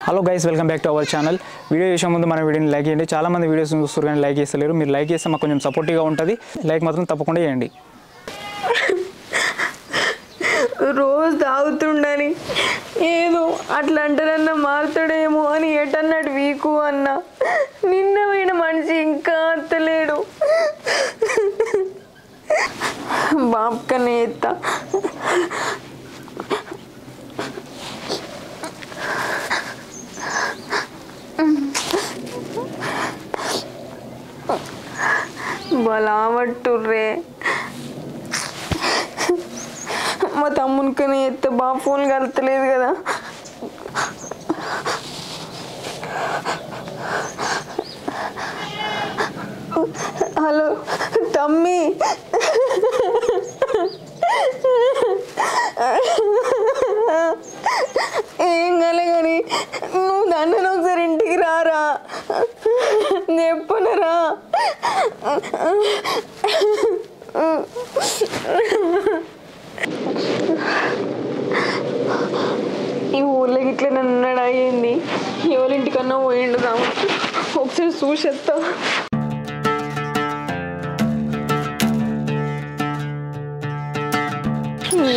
Hello guys, welcome back to our channel. Video చేసే ముందు మన వీడియోని లైక్ చేయండి. చాలా మంది వీడియోస్ చూస్తారు కానీ లైక్ చేస్తలేరు. మీరు లైక్ చేస్తే మాకు కొంచెం సపోర్టివ్గా ఉంటుంది. లైక్ మాత్రం తప్పకుండా చేయండి. రోజు తాగుతుండని ఏదో అట్లా అంటారన్నా మారుతాడేమో అని ఎటన్నట్టు వీకు అన్న నిన్న పోయిన మనిషి ఇంకా అత్తలేడు. బాబ్కనే ఎత్తా బలావట్టుర్రే. మా తమ్మునికని ఎత్తే బాగా ఫోన్ కలతలేదు కదా. హలో తమ్మి, ఏం కాలే కానీ నువ్వు దాన్ని ఒకసారి ఇంటికి రారా, చెప్పనరా. ఈ ఊర్లోకి ఇట్లా నన్ను అయ్యింది. ఎవరింటికన్నా పోయిండు కాబట్టి ఒకసారి చూసేస్తా.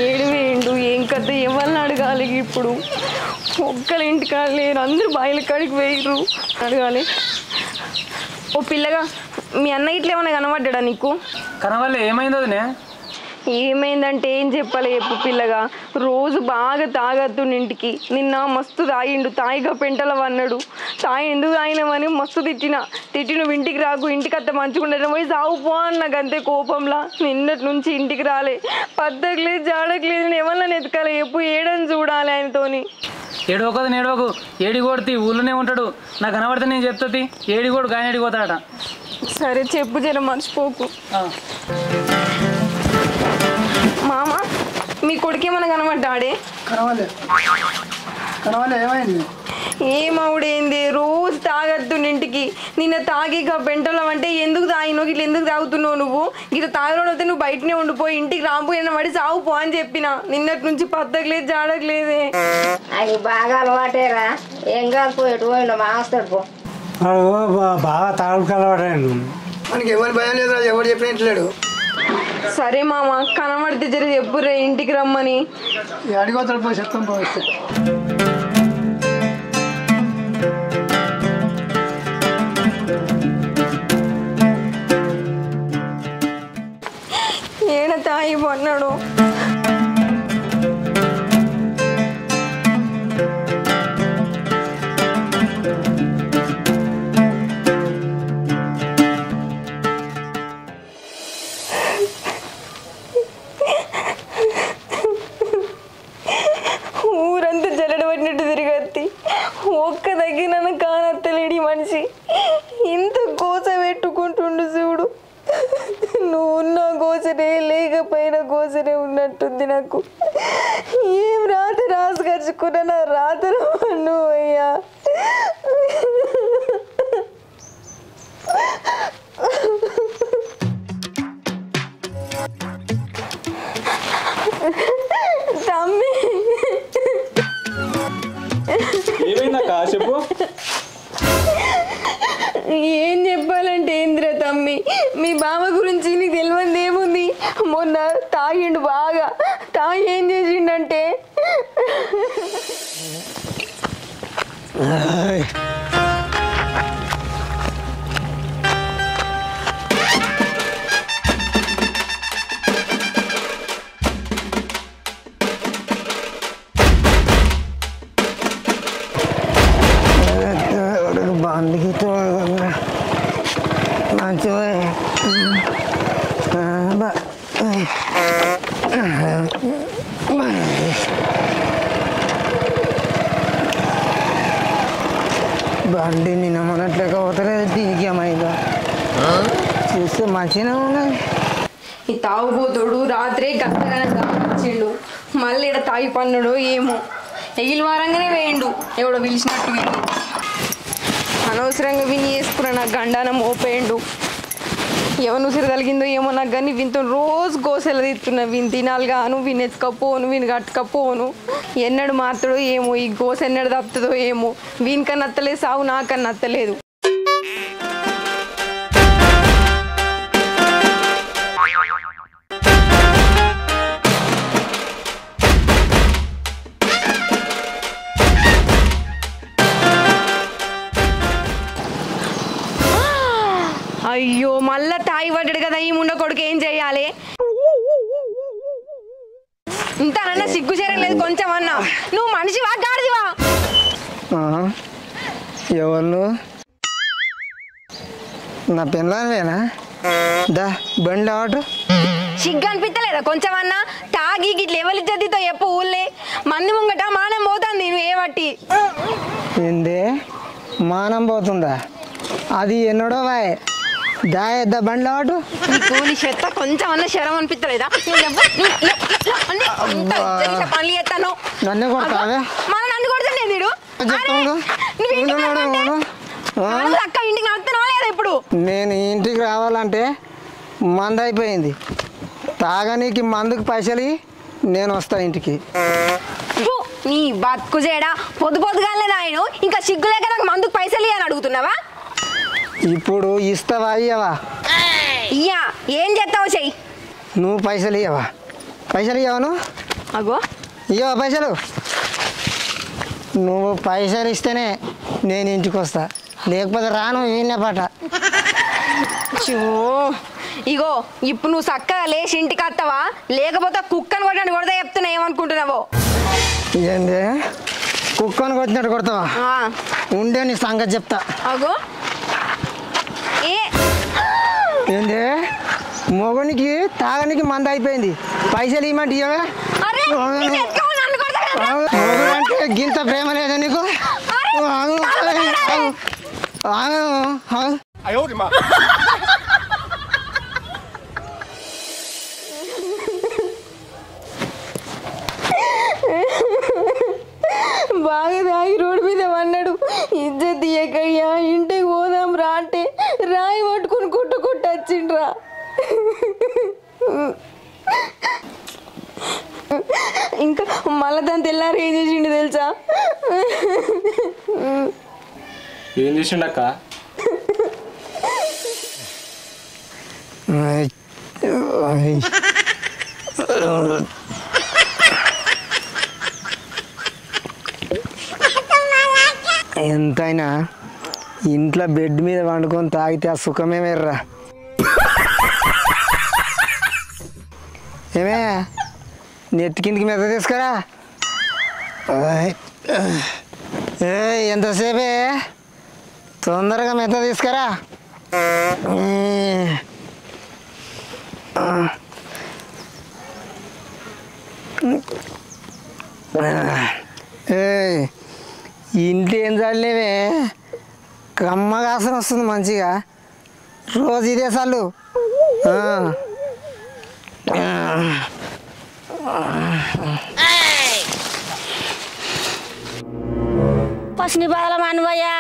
ఏడు వేయండు ఏం కథ ఎవరిని అడగాలి ఇప్పుడు? ఒక్కరి ఇంటికాడ లేరు, అందరూ బాయిల కాడికి వేయరు. అడగాలి. ఓ పిల్లగా, మీ అన్న ఇట్లా ఏమైనా కనబడ్డా నీకు? కనవాళ్ళే ఏమైందో? ఏమైందంటే ఏం చెప్పాలి చెప్పు పిల్లగా. రోజు బాగా తాగద్దుండి ఇంటికి. నిన్న మస్తు తాగిండు, తాయిగా పెంటల అన్నాడు. తాయి ఎందుకు తాగినామని మస్తు తిట్టి నువ్వు ఇంటికి రాకు, ఇంటికి అత్త మంచుకుంటే పోయి సాగు పో అన్నాకు. అంతే కోపంలా నిన్నటి నుంచి ఇంటికి రాలే. పద్దకలేదు జాడకలేదు. నేను ఎవరిని ఎతకాలి చెప్పు? ఏడని చూడాలి ఆయనతోని. ఏడవకదు నేడవకు, ఏడిగోడితి ఊళ్ళోనే ఉంటాడు. నాకు కనబడితే నేను చెప్తుంది. ఏడిగోడు గాయన ఏడిపోతాడట. సరే చెప్పు, జర మర్చిపోకు. మామ, మీ కొడుకేమన్నా కనబడ్డాడే? కనవాలే ఏమైంది? ఏమవుడేంది? రోజు తాగద్దు ఇంటికి. నిన్న తాగిక పెంటలం అంటే ఎందుకు తాగినావు, ఇట్లా ఎందుకు తాగుతున్నావు నువ్వు? ఇట్లా తాగడం అయితే నువ్వు బయటనే ఉండిపోయి ఇంటికి రాబోయిన పడి సాగుపో అని చెప్పిన. నిన్నటి నుంచి పద్దకలేదు జాడకలేదే. అది బాగా అలవాటేరా. ఏం కాదు, పో ఎటు పోయిండు మాస్తాడు పో. బాగా తాగుడుకు అలవాటైండు. మనకి ఎవరి భయం లేదు, ఎవరు చెప్పినట్లేడు. సరే మామ, కనబడితే జర చెప్పురే ఇంటికి రమ్మని. అడిగోతాడు పోయి చెప్తాం పోతే. ఏడ తాగి పన్నాడు. ఊరంతా జల్లడ పట్టినట్టు తిరిగత్తి. ఒక్క దగ్గర నన్ను కానత్తలేడి మనిషి. ఇంత కోస పెట్టుకుంటుండు చూడు. నువ్వు ఉన్న కోసనే లేకపోయినా కోసనే ఉన్నట్టుంది నాకు. ఏం రాత రాసుకరుచుకున్నా నా రాతను నువ్వు అయ్యా. తమ్మి, చెప్పు. ఏం చెప్పాలంటే ఏందిరా తమ్మి, మీ బావ గురించి నీకు తెలియదు ఏముంది? మొన్న తాగిండు బాగా. తాగి ఏం చేసిండంటే బండికి మంచిగా బండి నిన్న మొన్నట్లేక పోతలేదు. దీనికి ఏమైందా చూస్తే మంచిగానే ఉన్నాయి. ఈ తాగుబోతుడు రాత్రే గంటగా వచ్చిండు. మళ్ళీ ఇక్కడ తాగి పన్నుడు ఏమో. ఎగిలి వారంగానే వేయండు, ఎవడో పిలిచినట్టు వీడు. అనవసరంగా విని చేసుకున్నా నాకు గండానం మోపేయండు. ఎవరు ఉసిరు కలిగిందో ఏమో నాకు కానీ వీనితో రోజు గోసెలు తీస్తున్నా వీని తినాలి గాను వీని ఎత్తుకపోను వీని కట్టుకపోను ఎన్నడు మాత్రడో ఏమో ఈ గోస ఎన్నడు తప్పుతుందో ఏమో వీనికన్నా నత్తలేదు సావు నాకన్నా నత్తలేదు. అయ్యో మళ్ళా తాయి పడ్డాడు కదా ఈ ముండ కొడుకు ఏం చెయ్యాలి? ఇంతనన్నా సిగ్గు చేరలేదు కొంచెం అన్నా. నువ్వు మనిషివా గాడిదివా? ఎవరు నా పెళ్ళానేనా? దా బండి ఆటు. సిగ్గు అనిపించలేదా కొంచెం అన్నా? తాగి గిట్ల ఎవరి జద్దితో చెప్పు ఊళ్ళే మంది ముంగట మానం పోతుంది నువ్వు ఏ బట్టి. ఏంది మానం పోతుందా? అది ఎన్నడో వాయ్ దాయద్దా బండ్లో ఆటు. నీ చెత్త కొంచెం అన్న శరం అనిపించలేదా? పనులు చేస్తాను నన్ను కొడతావే? మళ్ళీ నన్ను కొడుతుంది వీడు. అక్క ఇంటికి నడుతున్నావా లేదా ఇప్పుడు? నేను ఇంటికి రావాలంటే మందు అయిపోయింది. తాగనీకి మందుకు పైసలు నేను వస్తా ఇంటికి. నీ బతుకు చేయడా పొద్దు పొద్దుగానే నాయను ఇంకా సిగ్గులేక నాకు మందుకు పైసలు ఇవ్వని అడుగుతున్నావా? ఇప్పుడు ఇస్తావా ఇయ్యవా? ఇయ్యా ఏం చేస్తావు చెయ్యి. నువ్వు పైసలు ఇయ్యవా? పైసలు ఇయ్యవా? అగో ఇయ్యవా పైసలు? నువ్వు పైసలు ఇస్తేనే నేను ఇంటికి వస్తా, లేకపోతే రాను. ఈయన పాట. ఇగో ఇప్పుడు నువ్వు చక్కగా లేచి ఇంటికి వస్తావా లేకపోతే కుక్కను కొట్టండి కొడతా చెప్తున్నా ఏమనుకుంటున్నావో? ఏంది కుక్కను కొట్టినట్టు కొడతావా? ఉండే నీ సంగతి చెప్తా. అగో ఏంది మొగునికి తాగనికి మంద అయిపోయింది, పైసలు ఇవ్వమంటే ఇవ్వవే? మొగుడంటే గింత ప్రేమ లేదా నీకు? బాగా తాగి రోడ్డు మీద అన్నాడు. ఇజ్జత్ తీయకయ్యా ఇంటికి పోదాం రా అంటే రాయి పట్టుకుని కుట్టు వచ్చిండ్రా. ఇంకా మళ్ళా దాని తెల్లారు ఏం చేసిండు తెలుసా? ఏం చేసిండక్క? ఎంతైనా ఇంట్లో బెడ్ మీద వండుకొని తాగితే ఆ సుఖమే వేర్రా. ఏమే నెత్తి కిందికి మెత్త తీసుకురా. ఎంతసేపే తొందరగా మెత్త తీసుకురా. ఇంట్లో ఏం చల్లేవే? కమ్మగాసన వస్తుంది మంచిగా, రోజు ఇదే చల్లు. పసిని బాధల మనవయ్యా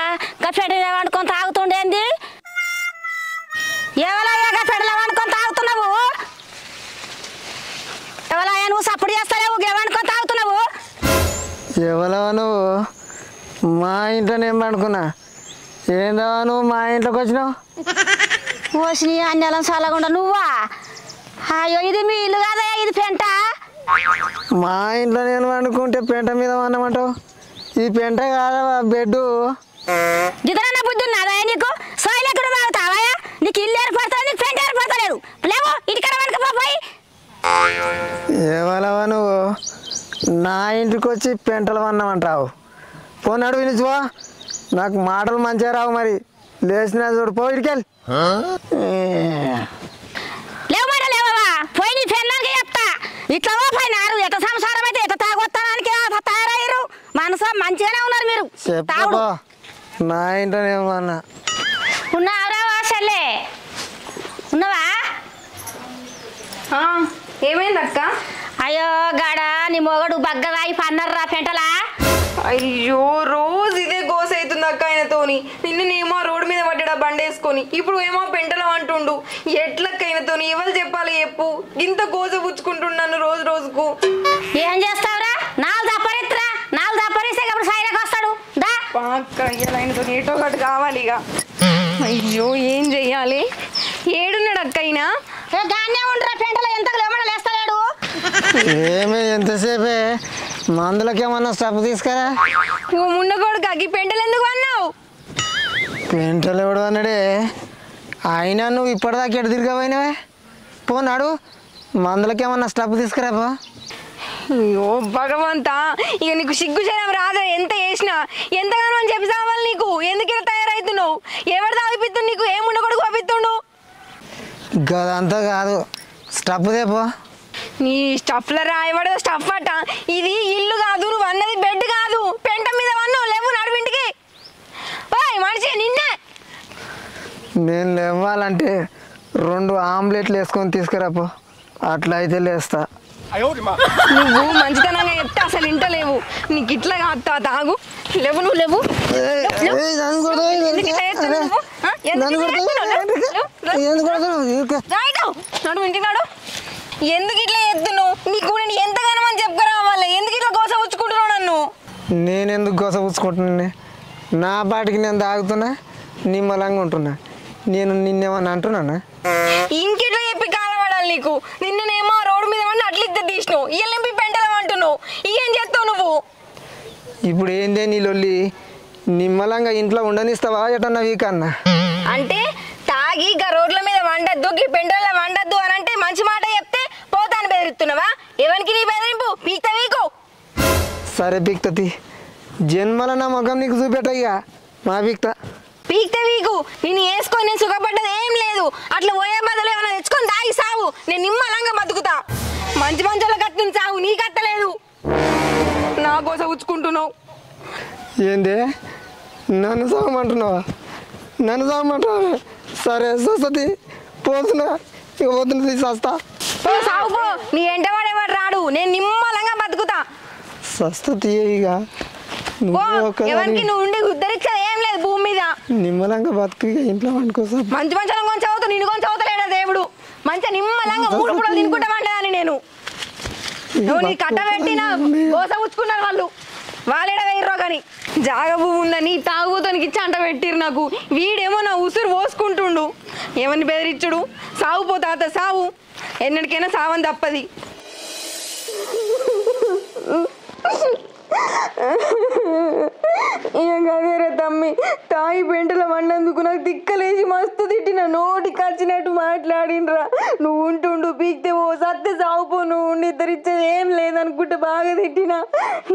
గఫెడ వండుకొని తాగుతుండేంది? ఎవరయ్యా గఫెడలో వండుకొని తాగుతున్నావు? ఎవరయ్యా నువ్వు సప్పుడు చేస్తావు వండుకొని తాగుతున్నావు? ఎవరవా నువ్వు? మా ఇంట్లోనే ఏం పండుకున్నా? ఏందవా నువ్వు మా ఇంట్లోకి వచ్చినావు? పోసిని అన్నెలం చల్లకుండా నువ్వా? అయ్యో ఇది మీ ఇల్లు కాదయ్యా, ఇది పెంట. మా ఇంట్లో నేను వండుకుంటే పెంట మీద వండమంటావు? ఈ పెంట కాదవా బెడ్డు. గిదనన్న బుద్ధి ఉన్నదా నీకు? సోయలెక్కడ తాగుతావా? నీకు ఇల్లు ఏర్పడతావు, నీకు పెంట ఏర్పడతలేదు. లేవు ఇంటికడ వండుకపోయి. ఎవరవా నువ్వు? నా ఇంటికి వచ్చి పెంటలు వన్నామంటావు? పోనాడు వినిచువా, నాకు మాటలు మంచిగా రావు. మరి లేచిన చూడు, పో ఇడికెళ్ళి. లేవమాట లేవవా, పోయి నీ పెన్నానికి చెప్తా. ఇట్లా పోయినారు ఎట సంసారం అయితే ఎట తాగొత్తానికి తయారయ్యారు. మనసు మంచిగానే ఉన్నారు మీరు. చెప్పా నా ఇంట్లోనేమన్నా ఉన్నావురా వాసల్లే? ఉన్నావా? ఏమైంది అక్క? అయ్యో గాడ నీ మొగడు బగ్గరాయి పన్నర్రా పెంటలా. అయ్యో రోజు ఇదే గోస అవుతుంది అక్క ఆయనతోని. నిన్ననేమో రోడ్డు మీద పడ్డా బండి వేసుకొని చేసుకొని ఇప్పుడు ఏమో పెంటలో అంటుండు. ఎట్లకైనతో ఎవరు చెప్పాలి చెప్పు? ఇంత గోజ పుచ్చుకుంటున్నాను రోజు రోజుకు. ఏం చేస్తావురా? నాలుగు దప్పరిత్రా, నాలుగు దప్పరిస్తే అప్పుడు సైలకు వస్తాడు. దా పాక్క ఆయనతో ఏటో ఒకటి కావాలి ఇక. అయ్యో ఏం చెయ్యాలి? ఏడున్నాడు అక్కయినా? దాన్నే ఉండరా, పెంటలో ఎంత లేమడలేస్తాడు. ఏమే ఎంతసేపే మందులకి ఏమన్నా స్టప్ తీసుకురా. ముండగోడుకు అగ్గి పెంటలు ఎందుకు అన్నావు? పెంటలు ఎవడు అన్నాడే? అయినా నువ్వు ఇప్పటిదాకా ఎటు తిరిగిపోయినావే? పోనాడు మందులకి ఏమన్నా స్టప్ తీసుకురాపో. అయ్యో భగవంతా, ఇక నీకు సిగ్గు చేయడం రాదా? ఎంత చేసినా ఎంతగానో అని చెప్పి సావాలి నీకు. ఎందుకు ఇలా తయారవుతున్నావు? ఎవరు తాగిపిస్తుండు నీకు? ఏం ఉండకూడదు పంపిస్తుండు? గదంతా కాదు, స్టప్ దేపో. నీ స్టఫ్లో రాయబడదు స్టఫ్ అట. ఇది ఇల్లు కాదు, నువ్వు అన్నది బెడ్ కాదు. పెంట మీద వన్నావు, లేవు నడువింటికి. మనిషి నిన్నే. నేను లేవాలంటే 2 ఆమ్లెట్లు వేసుకొని తీసుకురాపో, అట్లా అయితే లేస్తా. నువ్వు మంచితనంగా చెప్తే అసలు ఇంటలేవు. నీకు ఇట్లా కాస్తా తాగు. లేవు నువ్వు లేవు. నడు ఇంటికి నాడు. ఎందుకు ఇట్లా ఎత్తున్నావు? నీకు కూడా నీ ఎంతగానో అని చెప్పుకురావాలి. ఎందుకు ఇట్లా గోస పుచ్చుకుంటున్నావు నన్ను? నేనెందుకు గోసపుచ్చుకుంటున్నా? నా పాటికి నేను తాగుతున్నా, నిమ్మలంగా ఉంటున్నా. నేను నిన్నేమన్నా అంటున్నానా? ఇంకెట్లా చెప్పి కాలపడాలి నీకు? నిన్ననేమో రోడ్డు మీద పడి అట్లా ఇద్దరు తీసినావు, ఇయ్యలేంపి పెంటలం అంటున్నావు. ఇకేం చేస్తావు నువ్వు? ఇప్పుడు ఏందే నీ లొల్లి? నిమ్మలంగా ఇంట్లో ఉండనిస్తావా ఎటన్నా వీకన్నా? అంటే తాగి ఇక రోడ్ల మీద వండద్దు, ఈ పెంటల్లో వండద్దు అని అంటే మంచి మాట చెప్తే పోతాను బెదిరిస్తున్నావా? ఎవరికి నీ బెదిరింపు? పీక్త వీకు. సరే పీక్తతి, జన్మల నా ముఖం నీకు చూపెట్టయ్యా మా పీక్త. పీక్త వీకు. నేను వేసుకొని నేను సుఖపడ్డది ఏం లేదు. అట్లా పోయే బదులు ఏమైనా తెచ్చుకొని తాగి సావు. నేను నిమ్మలంగా బతుకుతా. మంచి మంచోళ్ళకి అత్తుంది సావు, నీకు అత్తలేదు. నా కోసం ఉచ్చుకుంటున్నావు. ఏందే నన్ను సాగమంటున్నావా? నన్ను సాగమంటున్నావా? సరే సరస్వతి పోతున్నా, ఇక పోతున్నా తీసేస్తా. సాగు పో. నీ ఎంటవాడేవాడు రాడు. నేను నిమ్మలంగా బతుకుతా. సరస్వతి ఇక ఎవరికి నువ్వు ఉండి ఉద్ధరించేది ఏం లేదు భూమి మీద. నిమ్మలంగా బతుకు, ఇక ఇంట్లో వండుకోసం. మంచి మంచాలను కొంచెం అవుతావు, నిన్ను కొంచెం అవుతలేడా దేవుడు? మంచిగా నిమ్మలంగా 3 పూటలు తినుకుంటామంటేదాన్ని నేను. నువ్వు నీ కట్ట పెట్టినా గోస ఉచ్చుకున్నారు వాళ్ళు. వాళ్ళేడ వేయర్రో కానీ జాగ భూమి ఉందని తాగుతానికి ఇచ్చి అంట పెట్టిరు నాకు. వీడేమో నా ఉసురు పోసుకుంటుండు. ఎవరిని బెదిరించుడు? సావు పో తాత సావు, ఎన్నటికైనా సావని తప్పది. ఏం కదేరా తమ్మి, తాయి పెంటల వండందుకు నాకు తిక్కలేసి మస్తు తిట్టిన. నోటికి వచ్చినట్టు మాట్లాడినరా. నువ్వు ఉంటుండు, పీక్తే ఓ సత్తే సావుపో, నువ్వు ఉండి ఇద్దరిచ్చేది ఏం లేదనుకుంటే బాగా తిట్టిన.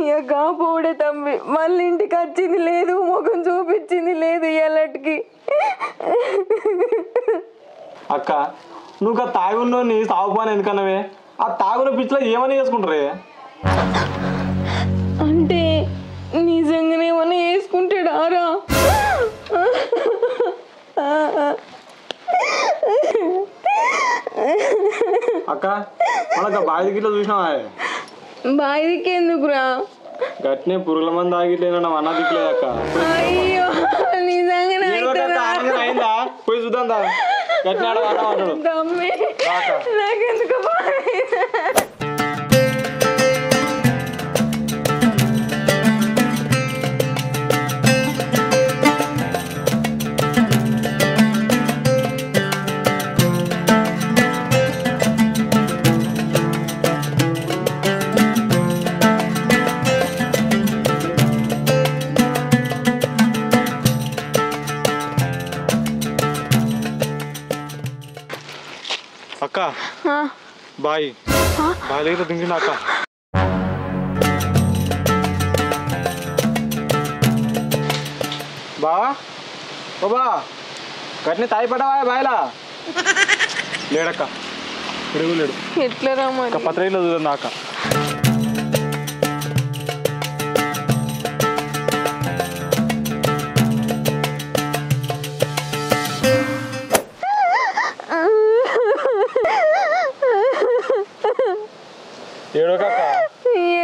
ఇక కాపోడే తమ్మి, మళ్ళీ ఇంటికి వచ్చింది లేదు, ముఖం చూపించింది లేదు ఎల్లటికి. అక్క నువ్వు ఆ తాగుని సాగుపోని ఎందుకన్నావే? ఆ తాగున పిచ్చిలో ఏమని చేసుకుంటారే? అంటే నిజంగానే ఏమన్నా వేసుకుంటాడారా? అక్క మనకు బావి గిట్ల చూసినావా? బాయికి ఎందుకురా? గట్నే పురుగుల మంది ఆగిట్లేనా అన్న దిక్కులేదు అక్క. అయ్యో నిజంగానే అయిందా? పోయి చూద్దాం దా. గట్నే ఆడవాడు నాకెందుకు అక్క బాయ్ బాగా దించిన అక్క. బా బా గట్ని తాయి పడ్డావా బాయిలా? లేడక్క, తిరుగు లేడు. ఎట్లా రమ్మని పత్రికలో చూద్దాం అక్క.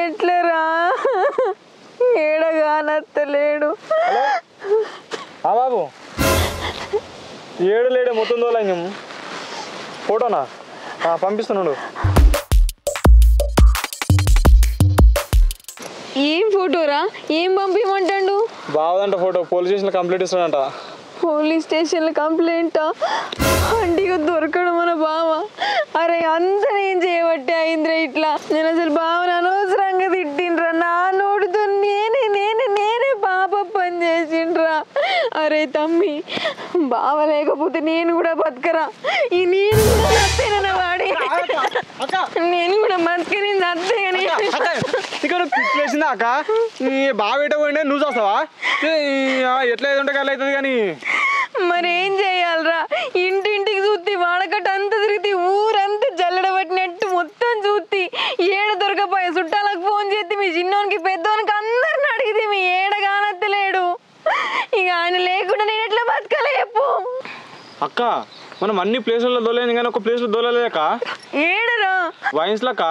ఎట్లరా? ఏడగా నత్తలేడు బాబు ఏడు లేడే మొత్తం దోలైన ఫోటోనా పంపిస్తున్నాడు. ఏం ఫోటోరా? ఏం పంపించమంటాడు? బావదంట ఫోటో పోలీస్ స్టేషన్లో కంప్లీట్ ఇస్తాడంట. పోలీస్ స్టేషన్లో కంప్లైంటా? అంటిగా దొరకడం మన బావ. అరే అంత నేను చేయబట్టే అయిందిరా ఇట్లా. నేను అసలు బావని అనవసరంగా తిట్టిండ్రా. నా నోటితో నేనే నేనే నేనే పాప పని చేసిండ్రా. అరే తమ్మి, బావ లేకపోతే నేను కూడా బతకరా. ఈ నేను కూడా నచ్చేనా వాడి, నేను కూడా బతకని నచ్చే. కానీ ఇక్కడ పిచ్చేసిందా అక్క? బాగా ఎట పోయిండే నువ్వు చూస్తావా? ఎట్లా ఉంటే కళ్ళు అవుతుంది. కానీ మరేం చేయాలరా? ఇంటింటికి చూస్తే వాడకట్ట అంతా తిరిగి ఊరంతా జల్లడ పట్టినట్టు మొత్తం చూస్తే ఏడ దొరకపోయా. చుట్టాలకు ఫోన్ చేస్తే మీ చిన్నోనికి పెద్దోనికి అందరిని అడిగితే మీ ఏడ కానత్తలేడు. ఇక ఆయన లేకుండా నేను ఎట్లా బతకాలి చెప్పు. అక్క మనం అన్ని ప్లేసుల్లో దోలేదు కానీ ఒక ప్లేస్లో దోలలేక ఏడరా వైన్స్లక్క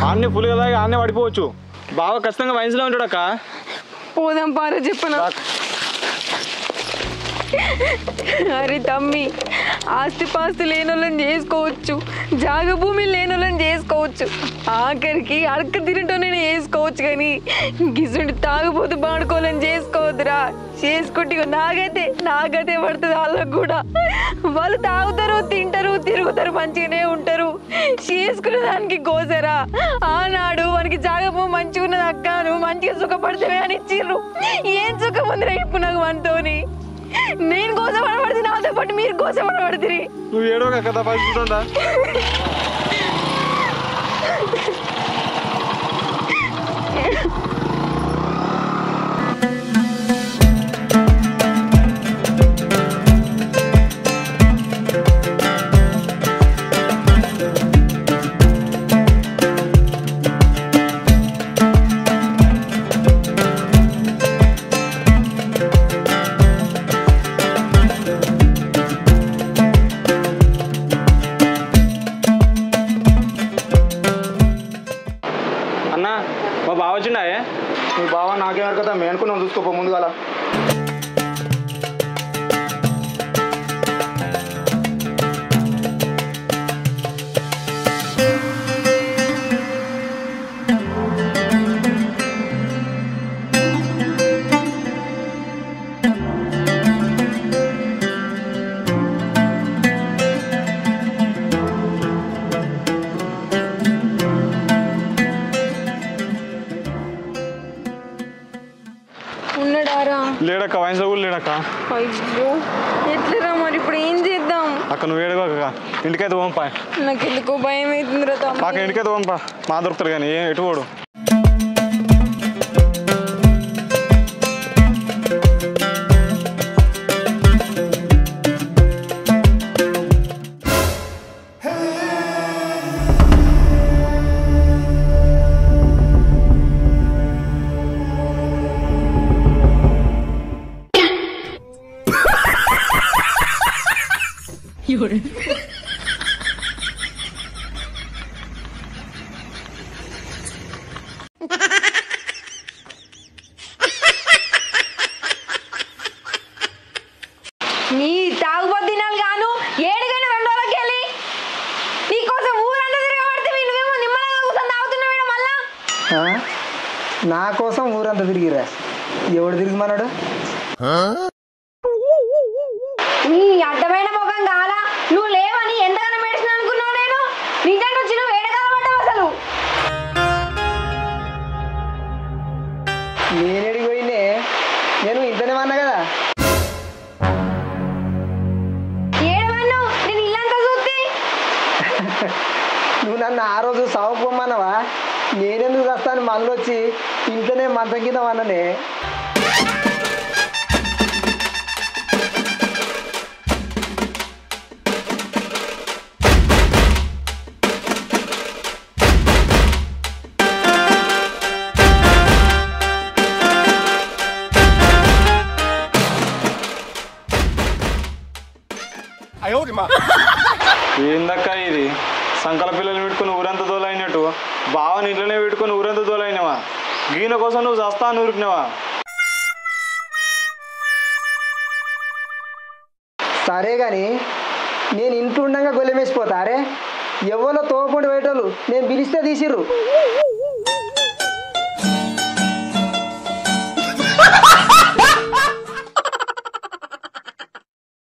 ఆన్నే ఫుల్ కదా ఆన్నే పడిపోవచ్చు. బాగా ఖచ్చితంగా వైన్స్లో ఉంటాడు అక్క. పోదాం పారా చెప్పనా. అరే తమ్మి, ఆస్తిపాస్తి లేనోళ్ళని చేసుకోవచ్చు, జాగ భూమి లేనోళ్ళని చేసుకోవచ్చు, ఆఖరికి అడక తినటోనే చేసుకోవచ్చు. కానీ గిసుండి తాగుపోతూ పాడుకోవాలని చేసుకోవద్దురా. చేసుకుంటే నాకైతే పడుతుంది. వాళ్ళకు కూడా వాళ్ళు తాగుతారు, తింటారు, తిరుగుతారు, మంచిగానే ఉంటారు. చేసుకునే దానికి కోసరా. ఆనాడు మనకి జాగపో మంచిగా ఉన్నది అక్క, నువ్వు మంచిగా సుఖపడతావే అని ఇచ్చిర్రు. ఏం సుఖం ఉందిరా ఇప్పుడు నాకు మనతోని? నేను కోసం పడబడుతుంది, నాతో పాటు మీరు కోసం పడబడుతుంది. నువ్వు ఏడో కదా పరిస్థితుందా? అన్నా మా బావ వచ్చిండాయే. మీ బావ నాకేమరు కదా మేము అనుకున్నాం. చూసుకోపో ముందుగాల. ఉన్నాడారా? లేడక్క వైన్స్లో కూడా లేడక్క. అయ్యో ఎట్లరా మరి ఇప్పుడు ఏం చేద్దాం? అక్క నువ్వు ఏడుకోక ఇంటికైతే పంపా. నాకు ఎందుకో భయం అవుతుందిరా తమ్ముడు. అక్క ఇంటికైతే పంపా, మా దొరుకుతారు కానీ ఎటు పోడు. నీ తాగుబోతు తినాలి గాను 7 గంటల 2 రోజులకి వెళ్ళి నీకోసం ఊరంతా తిరగబడితే నువ్వేమో నిమ్మలంగా కూర్చొని తాగుతున్నావు మేడం. మళ్ళా నా కోసం ఊరంతా తిరిగిరా. ఎవడు తిరిగిమన్నాడు? నీ అడ్డమైన ముఖం కాలా. నువ్వు లేవని ఎంతగానో మెడిసిన్ అనుకున్నావు. నేను నీకంటే వచ్చి నువ్వు ఏడకాల పడ్డావు అసలు. నేనేడికి పోయినే? నేను ఇంతనే అన్నా కదా. ఏడవన్ను నేను ఇల్లంతా చూస్తే. నువ్వు నన్ను ఆ రోజు సాగు పొమ్మన్నావా? నేనెందుకు వస్తాను? మళ్ళీ వచ్చి ఇంట్లోనే మంచం కింద అన్ననే. ఏందక్క ఇది? సంకల పిల్లలు పెట్టుకుని ఊరంతా దోలైనట్టు బావని ఇంట్లోనే పెట్టుకుని ఊరంతా దోలైనవా? గీన కోసం నువ్వు చస్తా అని ఊరికినవా? సరే కానీ నేను ఇంట్లో ఉండగా గొల్లెమేసిపోతా. అరే ఎవరో తోపండి బయటోళ్ళు నేను పిలిస్తే తీసిర్రు.